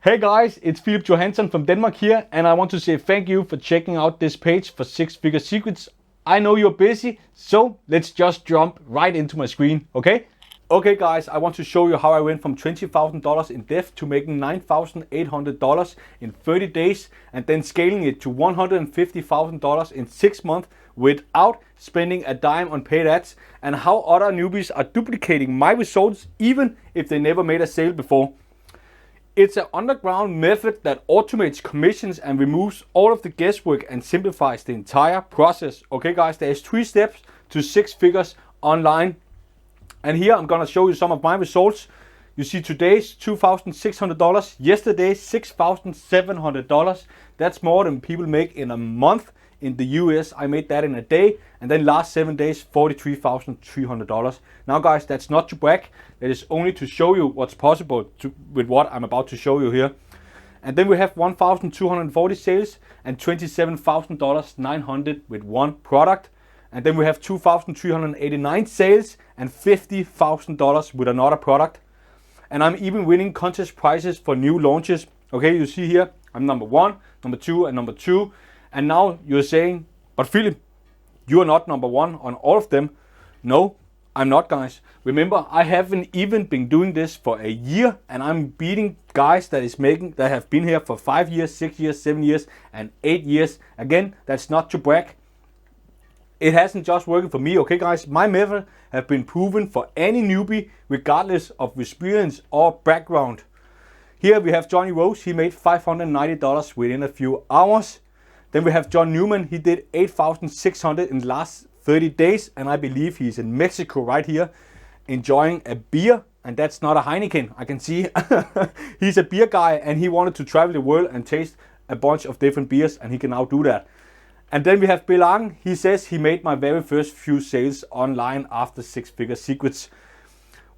Hey guys, it's Philip Johansson from Denmark here, and I want to say thank you for checking out this page for Six Figure Secrets. I know you're busy, so let's just jump right into my screen, okay? Okay guys, I want to show you how I went from $20,000 in debt to making $9,800 in 30 days and then scaling it to $150,000 in 6 months without spending a dime on paid ads, and how other newbies are duplicating my results even if they never made a sale before. It's an underground method that automates commissions and removes all of the guesswork and simplifies the entire process. Okay guys, there's 3 steps to 6 figures online. And here I'm gonna show you some of my results. You see today's $2,600, yesterday's $6,700. That's more than people make in a month. In the US, I made that in a day, and then last 7 days, $43,300. Now guys, that's not to brag, that is only to show you what's possible with what I'm about to show you here. And then we have 1,240 sales and $27,900 with one product. And then we have 2,389 sales and $50,000 with another product. And I'm even winning contest prizes for new launches. Okay, you see here, I'm number 1, number 2, and number 2. And now you're saying, but Philip, you are not number 1 on all of them. No, I'm not, guys. Remember, I haven't even been doing this for a year, and I'm beating guys that have been here for 5 years, 6 years, 7 years, and 8 years. Again, that's not to brag. It hasn't just worked for me, okay guys? My method have been proven for any newbie, regardless of experience or background. Here we have Johnny Rose. He made $590 within a few hours. Then we have John Newman. He did $8,600 in the last 30 days. And I believe he's in Mexico right here, enjoying a beer. And that's not a Heineken, I can see. He's a beer guy, and he wanted to travel the world and taste a bunch of different beers, and he can now do that. And then we have Bill Ang. He says he made my very first few sales online after 6 Figure Secrets.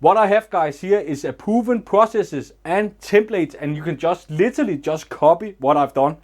What I have, guys, here is a proven processes and templates, and you can just literally just copy what I've done.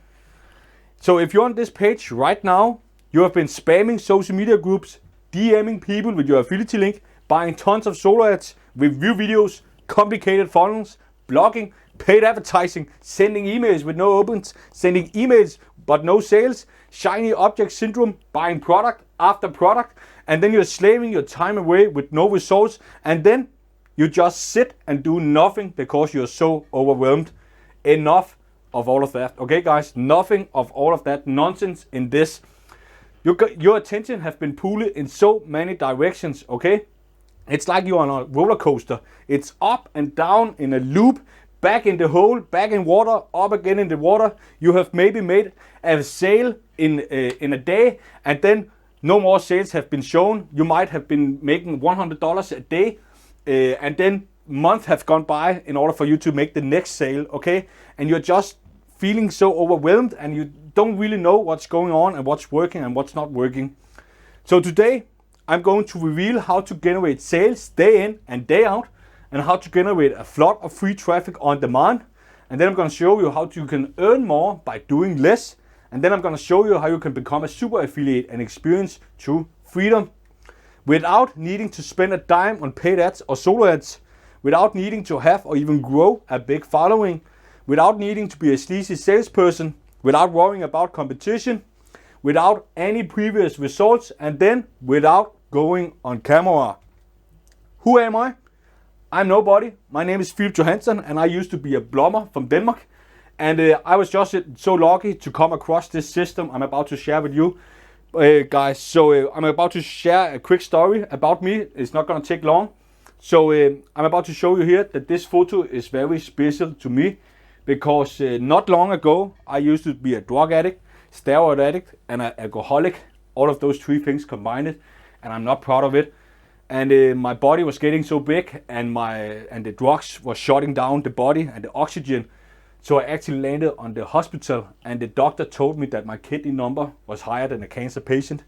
So if you're on this page right now, you have been spamming social media groups, DMing people with your affiliate link, buying tons of solo ads, review videos, complicated funnels, blogging, paid advertising, sending emails with no opens, sending emails but no sales, shiny object syndrome, buying product after product, and then you're slaving your time away with no results, and then you just sit and do nothing because you're so overwhelmed. Enough of all of that. Okay guys, nothing of all of that nonsense in this. Your attention has been pulled in so many directions, okay? It's like you're on a roller coaster. It's up and down in a loop, back in the hole, back in water, up again in the water. You have maybe made a sale in a day, and then no more sales have been shown. You might have been making $100 a day, and then months have gone by in order for you to make the next sale, okay? And you're just feeling so overwhelmed, and you don't really know what's going on and what's working and what's not working. So today I'm going to reveal how to generate sales day in and day out, and how to generate a flood of free traffic on demand. And then I'm going to show you how you can earn more by doing less. And then I'm going to show you how you can become a super affiliate and experience true freedom without needing to spend a dime on paid ads or solo ads, without needing to have or even grow a big following, without needing to be a sleazy salesperson, without worrying about competition, without any previous results, and then without going on camera. Who am I? I'm nobody. My name is Philip Johansson, and I used to be a plumber from Denmark. And I was just so lucky to come across this system I'm about to share with you, guys. So I'm about to share a quick story about me. It's not going to take long. So I'm about to show you here that this photo is very special to me, because not long ago I used to be a drug addict, steroid addict, and an alcoholic. All of those 3 things combined, and I'm not proud of it. And my body was getting so big, and the drugs were shutting down the body and the oxygen. So I actually landed on the hospital, and the doctor told me that my kidney number was higher than a cancer patient.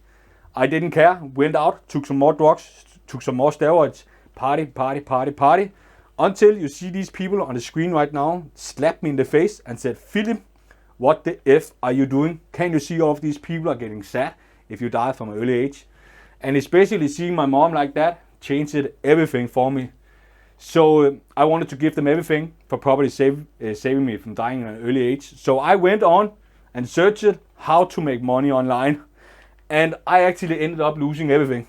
I didn't care, went out, took some more drugs, took some more steroids, party, party, party, party, until you see these people on the screen right now slap me in the face and said, Philip, what the F are you doing? Can you see all of these people are getting sad if you die from an early age? And especially seeing my mom like that changed everything for me. So I wanted to give them everything for probably saving me from dying at an early age. So I went on and searched how to make money online, and I actually ended up losing everything.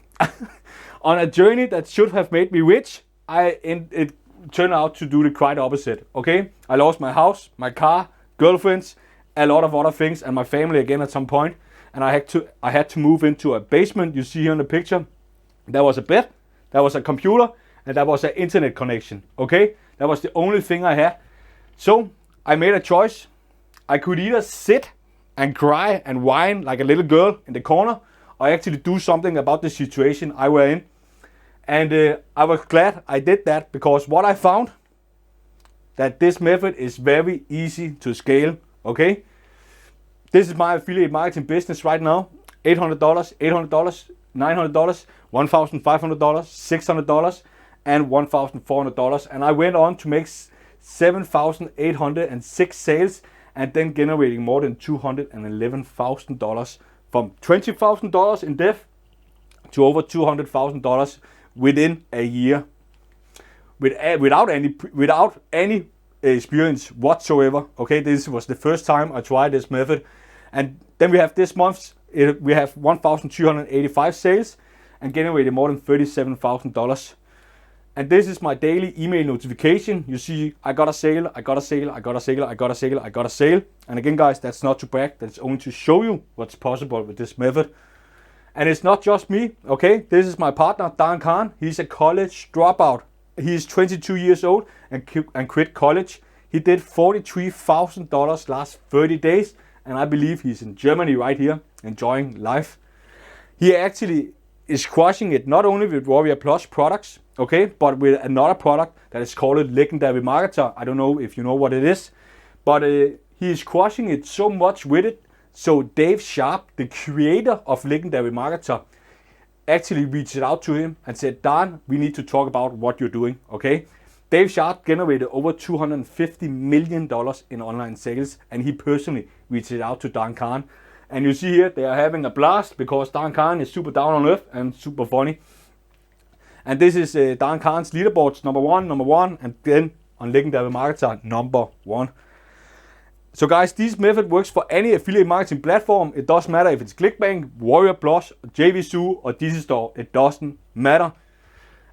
On a journey that should have made me rich, it turned out to do the quite opposite. Okay, I lost my house, my car, girlfriends, a lot of other things, and my family again at some point. And I had to move into a basement. You see here in the picture, there was a bed, there was a computer, and there was an internet connection. Okay, that was the only thing I had. So I made a choice. I could either sit and cry and whine like a little girl in the corner, or actually do something about the situation I were in. And I was glad I did that, because what I found, that this method is very easy to scale. Okay, this is my affiliate marketing business right now. $800, $800, $900, $1,500, $600, and $1,400. And I went on to make 7,806 sales, and then generating more than $211,000 from $20,000 in debt to over $200,000 within a year, without any experience whatsoever. Okay, this was the first time I tried this method. And then we have this month, we have 1,285 sales and generated more than $37,000. And this is my daily email notification. You see, I got a sale, I got a sale, I got a sale, I got a sale, I got a sale. And again, guys, that's not to brag, that's only to show you what's possible with this method. And it's not just me, okay? This is my partner, Dan Khan. He's a college dropout. He's 22 years old and quit college. He did $43,000 last 30 days. And I believe he's in Germany right here, enjoying life. He actually is crushing it, not only with Warrior Plus products, okay, but with another product that is called Legendary Marketer. I don't know if you know what it is, but he is crushing it so much with it. So Dave Sharp, the creator of Legendary Marketer, actually reached out to him and said, Dan, we need to talk about what you're doing, okay? Dave Sharp generated over $250 million in online sales, and he personally reached out to Dan Khan. And you see here, they are having a blast because Dan Khan is super down on earth and super funny. And this is Dan Khan's leaderboards, number one, and then on Legendary Marketer, number 1. So guys, this method works for any affiliate marketing platform. It doesn't matter if it's ClickBank, Warrior Plus, JVZoo, or Digistore. It doesn't matter.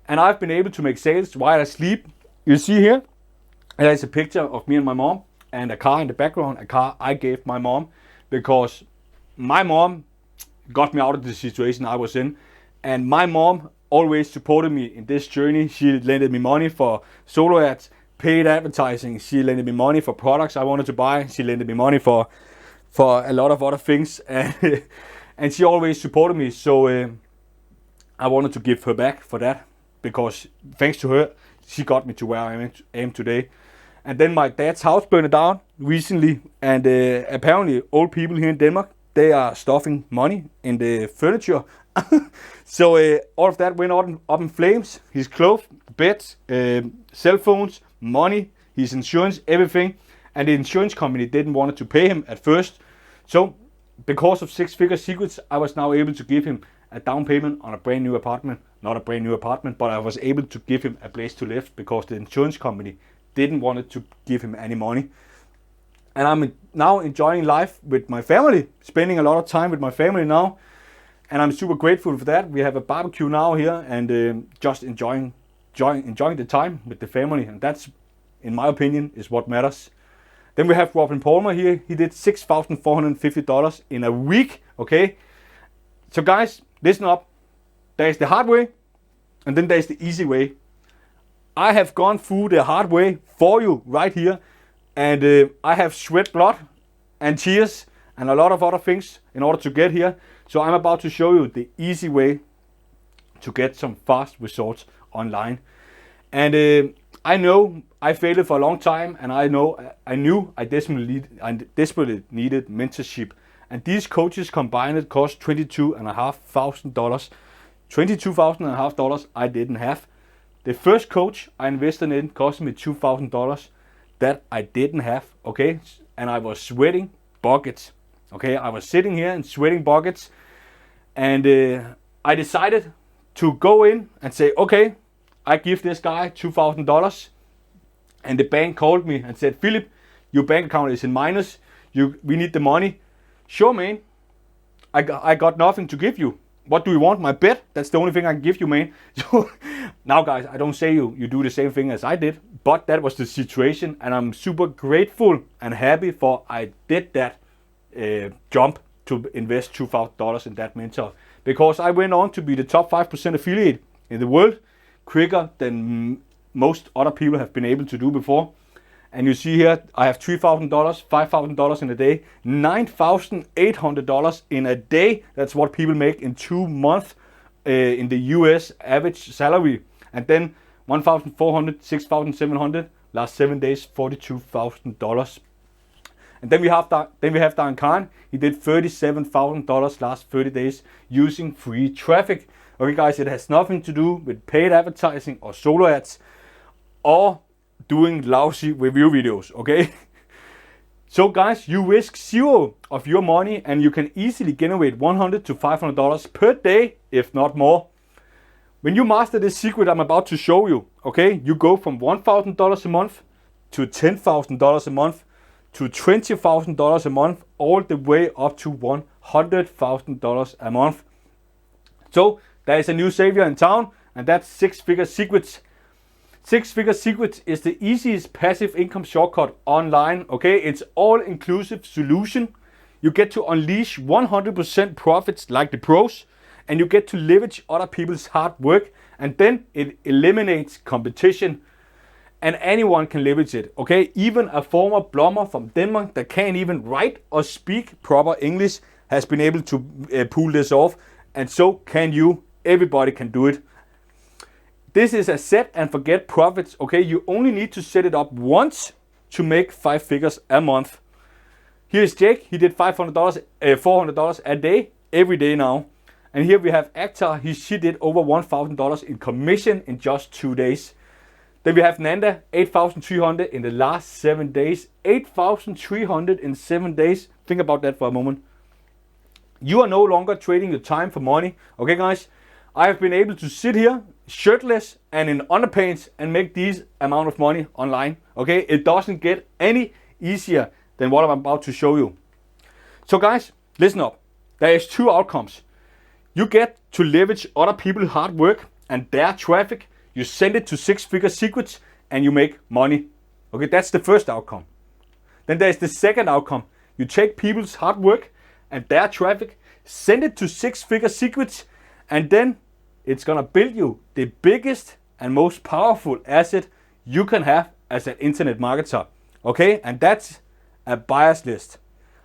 And I've been able to make sales while I sleep. You see here, there's a picture of me and my mom, and a car in the background, a car I gave my mom, because my mom got me out of the situation I was in. And my mom always supported me in this journey. She lended me money for solo ads, paid advertising. She lended me money for products I wanted to buy. She lended me money for a lot of other things. And she always supported me. So I wanted to give her back for that, because thanks to her, she got me to where I am today. And then my dad's house burned down recently, and apparently old people here in Denmark, they are stuffing money in the furniture. So all of that went up in flames. His clothes, beds, cell phones, money, his insurance, everything. And the insurance company didn't want to pay him at first. So because of Six Figure Secrets, I was now able to give him a down payment on a brand new apartment. Not a brand new apartment, but I was able to give him a place to live because the insurance company didn't want to give him any money. And I'm now enjoying life with my family, spending a lot of time with my family now. And I'm super grateful for that. We have a barbecue now here, and just enjoying the time with the family. And that's, in my opinion, is what matters. Then we have Robin Palmer here. He did $6,450 in a week, okay? So guys, listen up. There's the hard way, and then there's the easy way. I have gone through the hard way for you right here, and I have sweat blood and tears and a lot of other things in order to get here. So I'm about to show you the easy way to get some fast results online. And I know I failed for a long time, and I knew I desperately needed mentorship. And these coaches combined cost $22,500. $22,500 I didn't have. The first coach I invested in cost me $2,000 that I didn't have, okay? And I was sweating buckets, okay? I was sitting here and sweating buckets, and I decided to go in and say, okay, I give this guy $2,000, and the bank called me and said, Philip, your bank account is in minus. We need the money. Sure, man. I got nothing to give you. What do you want? My bet? That's the only thing I can give you, man. So now, guys, I don't say you do the same thing as I did, but that was the situation, and I'm super grateful and happy for I did that jump to invest $2,000 in that mentor, because I went on to be the top 5% affiliate in the world quicker than most other people have been able to do before. And you see here, I have $3,000, $5,000 in a day, $9,800 in a day. That's what people make in 2 months in the US average salary. And then $1,400, $6,700, last 7 days, $42,000. And then we have Dan Khan. He did $37,000 last 30 days using free traffic. Okay, guys, it has nothing to do with paid advertising or solo ads or doing lousy review videos, okay? So guys, you risk zero of your money and you can easily generate $100 to $500 per day, if not more. When you master this secret I'm about to show you, okay, you go from $1,000 a month to $10,000 a month to $20,000 a month, all the way up to $100,000 a month. So there is a new savior in town, and that's Six Figure Secrets. Six Figure Secrets is the easiest passive income shortcut online, okay? It's all-inclusive solution. You get to unleash 100% profits like the pros, and you get to leverage other people's hard work, and then it eliminates competition, and anyone can leverage it, okay? Even a former plumber from Denmark that can't even write or speak proper English has been able to pull this off, and so can you. Everybody can do it. This is a set and forget profits, okay? You only need to set it up once to make 5 figures a month. Here's Jake. He did $400 a day, every day now. And here we have Akhtar. She did over $1,000 in commission in just 2 days. Then we have Nanda, $8,300 in the last 7 days. $8,300 in 7 days. Think about that for a moment. You are no longer trading your time for money. Okay, guys? I have been able to sit here shirtless and in underpants and make this amount of money online. Okay, it doesn't get any easier than what I'm about to show you. So guys, listen up. There is 2 outcomes. You get to leverage other people's hard work and their traffic. You send it to Six Figure Secrets and you make money. Okay, that's the first outcome. Then there's the second outcome. You take people's hard work and their traffic, send it to Six Figure Secrets, and then it's gonna build you the biggest and most powerful asset you can have as an internet marketer. Okay, and that's a buyers list.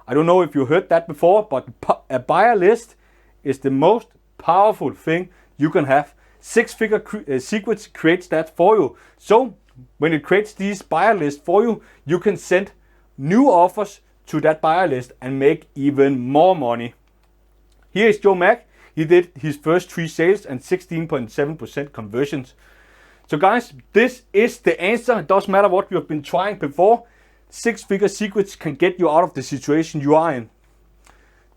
I don't know if you heard that before, but a buyer list is the most powerful thing you can have. Six Figure Secrets creates that for you. So when it creates these buyer lists for you, you can send new offers to that buyer list and make even more money. Here is Joe Mack. He did his first 3 sales and 16.7% conversions. So guys, this is the answer. It doesn't matter what you have been trying before. Six Figure Secrets can get you out of the situation you are in.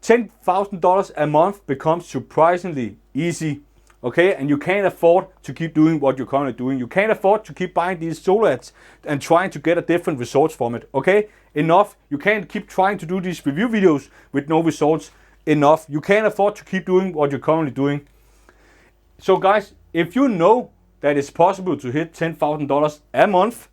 $10,000 a month becomes surprisingly easy. Okay, and you can't afford to keep doing what you're currently doing. You can't afford to keep buying these solo ads and trying to get a different results from it. Okay, enough. You can't keep trying to do these review videos with no results. Enough. You can't afford to keep doing what you're currently doing. So guys, if you know that it's possible to hit $10,000 a month,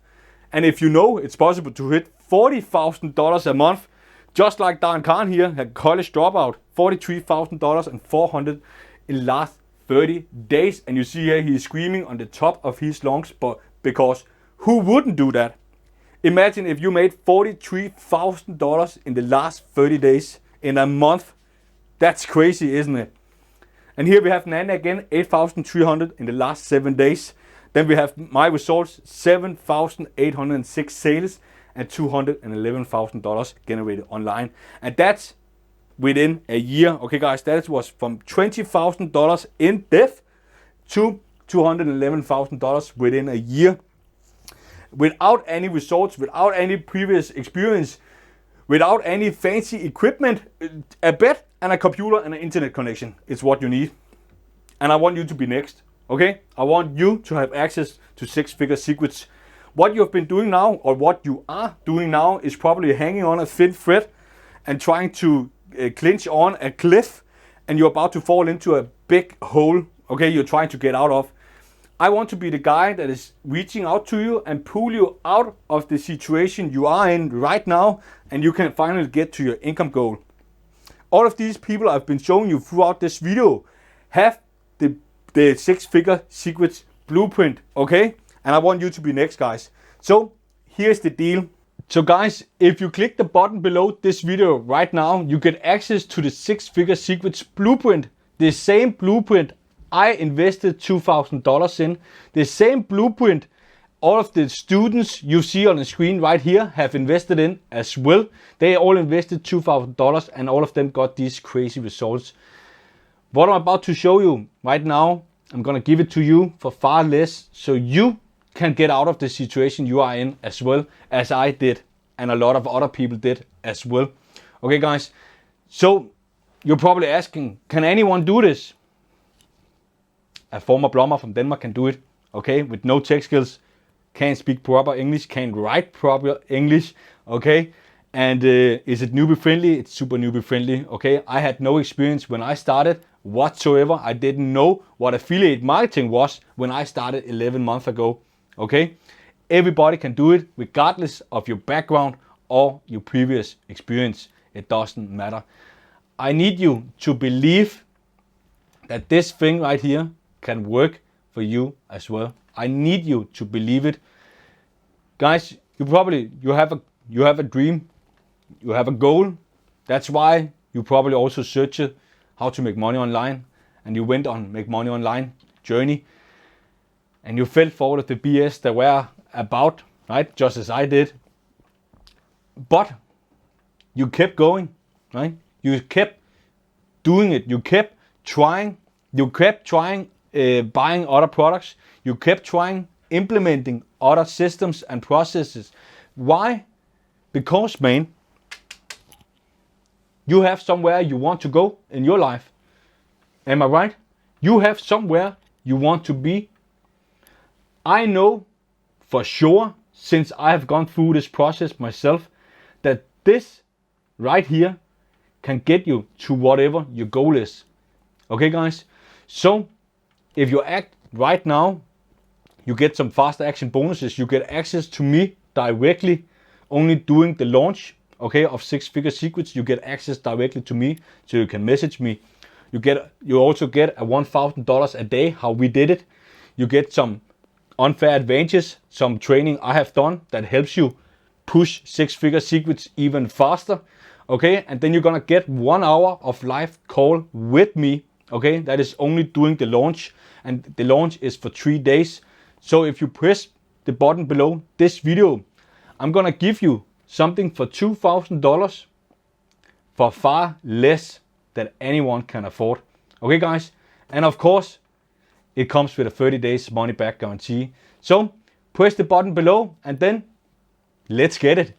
and if you know it's possible to hit $40,000 a month, just like Dan Khan here, a college dropout, $43,000 and $400 in last 30 days, and you see here he's screaming on the top of his lungs, but because who wouldn't do that? Imagine if you made $43,000 in the last 30 days in a month. That's crazy, isn't it? And here we have Nanda again, $8,300 in the last 7 days. Then we have my results, 7,806 sales and $211,000 generated online. And that's within a year. Okay guys, that was from $20,000 in debt to $211,000 within a year. Without any results, without any previous experience, without any fancy equipment, a bet and a computer and an internet connection is what you need. And I want you to be next. Okay, I want you to have access to six-figure secrets. What you have been doing now, or what you are doing now, is probably hanging on a thin thread and trying to clinch on a cliff, and you're about to fall into a big hole, okay, you're trying to get out of. I want to be the guy that is reaching out to you and pull you out of the situation you are in right now, and you can finally get to your income goal. All of these people I've been showing you throughout this video have the six-figure secrets blueprint, okay? And I want you to be next, guys. So here's the deal. So guys, if you click the button below this video right now, you get access to the six-figure secrets blueprint. The same blueprint I invested $2,000 in. The same blueprint all of the students you see on the screen right here have invested in as well. They all invested $2,000 and all of them got these crazy results. What I'm about to show you right now, I'm gonna give it to you for far less so you can get out of the situation you are in as well as I did and a lot of other people did as well. Okay guys, so you're probably asking, can anyone do this? A former plumber from Denmark can do it, okay, with no tech skills, can't speak proper English, can't write proper English, okay? And is it newbie friendly? It's super newbie friendly, okay? I had no experience when I started whatsoever. I didn't know what affiliate marketing was when I started 11 months ago, okay? Everybody can do it regardless of your background or your previous experience. It doesn't matter. I need you to believe that this thing right here can work for you as well. I need you to believe it. Guys, you have a dream, you have a goal. That's why you probably also searched how to make money online, and you went on Make Money Online journey, and you fell for all of the BS that were about, right? Just as I did. But you kept going, right? You kept doing it. You kept trying. You kept trying buying other products. You kept trying implementing other systems and processes. Why? Because, man, you have somewhere you want to go in your life. Am I right? You have somewhere you want to be. I know for sure, since I have gone through this process myself, that this right here can get you to whatever your goal is. Okay, guys? So, if you act right now, you get some fast action bonuses. You get access to me directly, only doing the launch, okay, of six-figure secrets. You get access directly to me, so you can message me. You also get a $1,000 a day, how we did it. You get some unfair advantages, some training I have done that helps you push six-figure secrets even faster, okay? And then you're gonna get 1 hour of live call with me, okay? That is only doing the launch, and the launch is for 3 days. So if you press the button below this video, I'm gonna give you something for $2,000 for far less than anyone can afford. Okay guys? And of course, it comes with a 30 days money back guarantee. So press the button below and then let's get it.